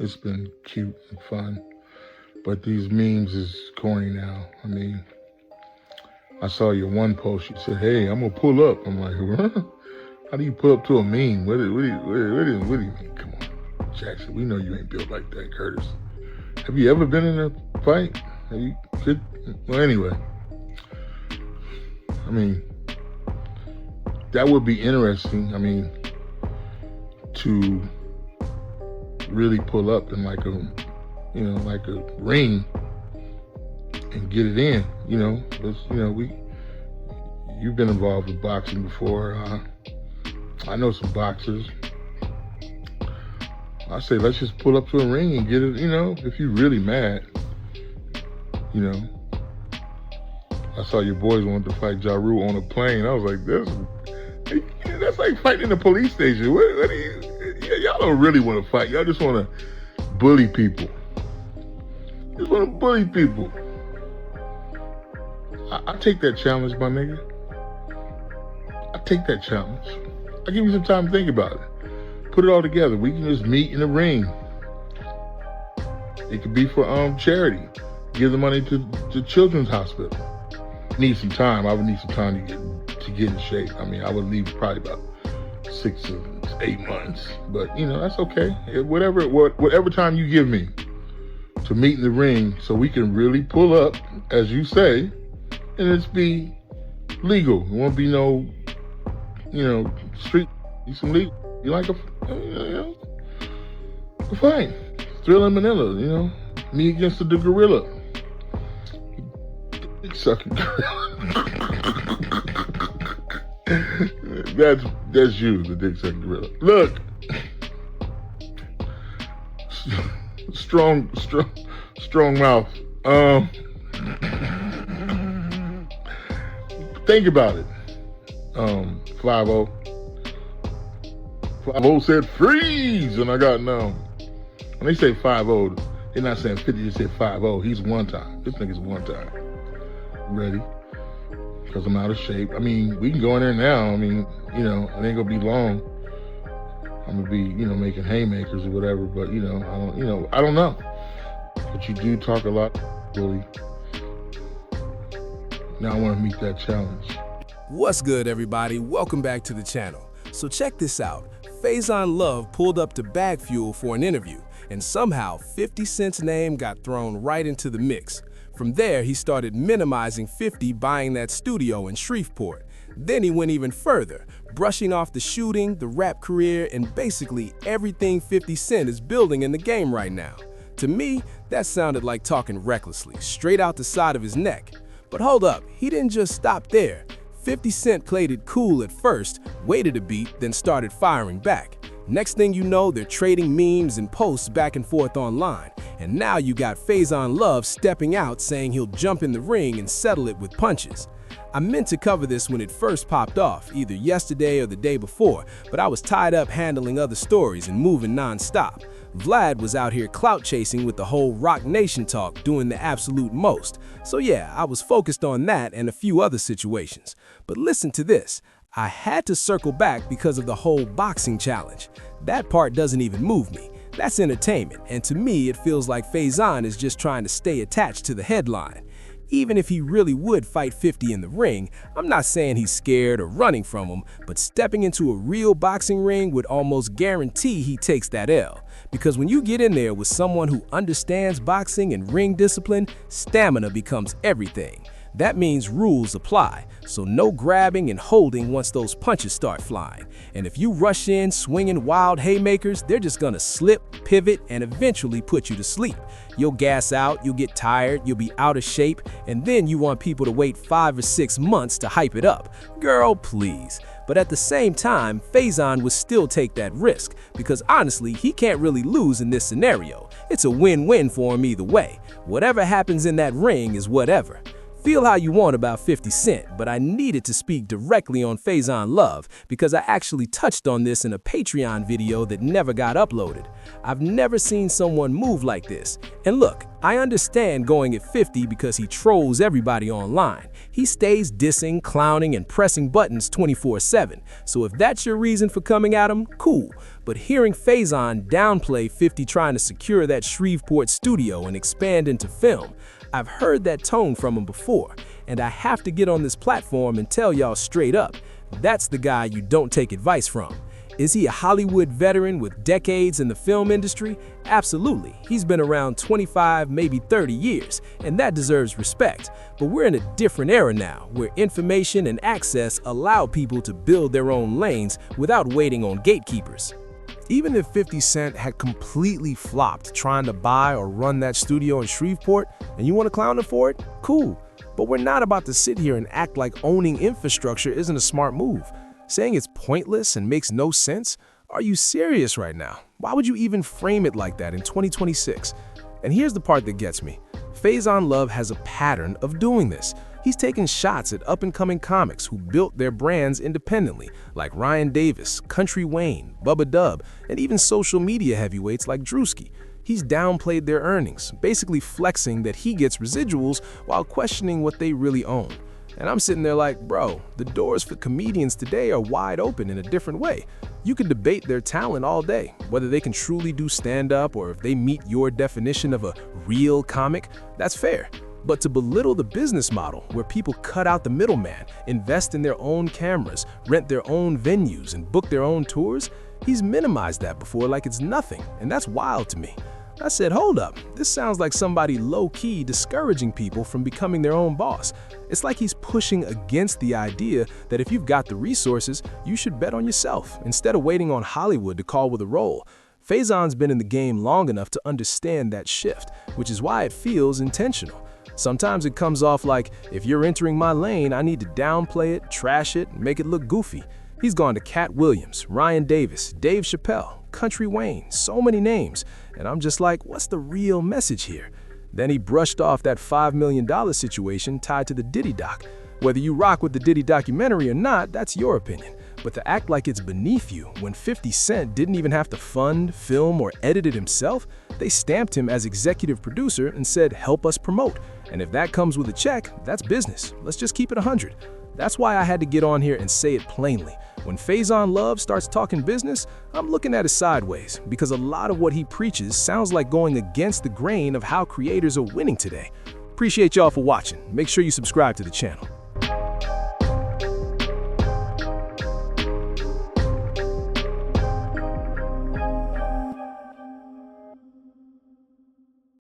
It's been cute and fun. But these memes is corny now. I mean, I saw your one post. You said, "Hey, I'm gonna pull up." I'm like, "Huh? How do you pull up to a meme? What do you mean? Come on, Jackson. We know you ain't built like that, Curtis. Have you ever been in a fight? Have you could? Well, anyway, I mean, that would be interesting. I mean, to really pull up in like like a ring and get it in. You've been involved with boxing before. I know some boxers. I say let's just pull up to a ring and get it. If you're really mad, I saw your boys wanted to fight Ja Rule on a plane. I was like, that's like fighting in a police station. What do y'all don't really want to fight. Y'all just want to bully people. Just want to bully people. I take that challenge, my nigga. I take that challenge. I give you some time to think about it. Put it all together. We can just meet in the ring. It could be for charity. Give the money to Children's Hospital. Need some time. I would need some time to get in shape. I mean, I would leave probably about 6 to 8 months. But that's okay. Whatever time you give me to meet in the ring, so we can really pull up, as you say, and it's be legal. It won't be no, street. Be some legal. You like a fight. Thriller in Manila. Me against the gorilla. Dick sucking gorilla. That's you, the dick sucking gorilla. Look, strong mouth. Think about it. 5-0. 5-0 said freeze, and I got numb. When they say 5-0, they're not saying 50, they say 5-0. He's one time. This nigga's one time. Ready? Because I'm out of shape. I mean, we can go in there now. I mean, it ain't gonna be long. I'm gonna be, making haymakers or whatever, but I don't know. But you do talk a lot, bully. Now I want to meet that challenge. What's good, everybody? Welcome back to the channel. So check this out. Faizon Love pulled up to Bag Fuel for an interview, and somehow 50 Cent's name got thrown right into the mix. From there, he started minimizing 50 buying that studio in Shreveport. Then he went even further, brushing off the shooting, the rap career, and basically everything 50 Cent is building in the game right now. To me, that sounded like talking recklessly, straight out the side of his neck. But hold up, he didn't just stop there. 50 Cent played it cool at first, waited a beat, then started firing back. Next thing you know, they're trading memes and posts back and forth online. And now you got Faizon Love stepping out saying he'll jump in the ring and settle it with punches. I meant to cover this when it first popped off, either yesterday or the day before, but I was tied up handling other stories and moving non-stop. Vlad was out here clout chasing with the whole Rock Nation talk, doing the absolute most. So yeah, I was focused on that and a few other situations. But listen to this. I had to circle back because of the whole boxing challenge. That part doesn't even move me. That's entertainment, and to me it feels like Faizon is just trying to stay attached to the headline. Even if he really would fight 50 in the ring, I'm not saying he's scared or running from him, but stepping into a real boxing ring would almost guarantee he takes that L. Because when you get in there with someone who understands boxing and ring discipline, stamina becomes everything. That means rules apply, so no grabbing and holding once those punches start flying. And if you rush in swinging wild haymakers, they're just gonna slip, pivot, and eventually put you to sleep. You'll gas out, you'll get tired, you'll be out of shape, and then you want people to wait 5 or 6 months to hype it up. Girl, please. But at the same time, Faizon would still take that risk, because honestly, he can't really lose in this scenario. It's a win-win for him either way. Whatever happens in that ring is whatever. Feel how you want about 50 Cent, but I needed to speak directly on Faizon Love because I actually touched on this in a Patreon video that never got uploaded. I've never seen someone move like this. And look, I understand going at 50 because he trolls everybody online. He stays dissing, clowning, and pressing buttons 24/7. So if that's your reason for coming at him, cool. But hearing Faizon downplay 50 trying to secure that Shreveport studio and expand into film, I've heard that tone from him before, and I have to get on this platform and tell y'all straight up, that's the guy you don't take advice from. Is he a Hollywood veteran with decades in the film industry? Absolutely. He's been around 25, maybe 30 years, and that deserves respect. But we're in a different era now, where information and access allow people to build their own lanes without waiting on gatekeepers. Even if 50 Cent had completely flopped trying to buy or run that studio in Shreveport, and you want to clown him for it, cool. But we're not about to sit here and act like owning infrastructure isn't a smart move. Saying it's pointless and makes no sense? Are you serious right now? Why would you even frame it like that in 2026? And here's the part that gets me. Faizon Love has a pattern of doing this. He's taken shots at up-and-coming comics who built their brands independently, like Ryan Davis, Country Wayne, Bubba Dub, and even social media heavyweights like Drewski. He's downplayed their earnings, basically flexing that he gets residuals while questioning what they really own. And I'm sitting there like, bro, the doors for comedians today are wide open in a different way. You can debate their talent all day, whether they can truly do stand-up or if they meet your definition of a real comic, that's fair. But to belittle the business model where people cut out the middleman, invest in their own cameras, rent their own venues, and book their own tours, he's minimized that before like it's nothing, and that's wild to me. I said, hold up, this sounds like somebody low-key discouraging people from becoming their own boss. It's like he's pushing against the idea that if you've got the resources, you should bet on yourself instead of waiting on Hollywood to call with a role. Faizon's been in the game long enough to understand that shift, which is why it feels intentional. Sometimes it comes off like, if you're entering my lane, I need to downplay it, trash it, and make it look goofy. He's gone to Cat Williams, Ryan Davis, Dave Chappelle, Country Wayne, so many names, and I'm just like, what's the real message here? Then he brushed off that $5 million situation tied to the Diddy doc. Whether you rock with the Diddy documentary or not, that's your opinion. But to act like it's beneath you when 50 Cent didn't even have to fund, film, or edit it himself, they stamped him as executive producer and said, help us promote. And if that comes with a check, that's business. Let's just keep it 100. That's why I had to get on here and say it plainly. When Faizon Love starts talking business, I'm looking at it sideways because a lot of what he preaches sounds like going against the grain of how creators are winning today. Appreciate y'all for watching. Make sure you subscribe to the channel.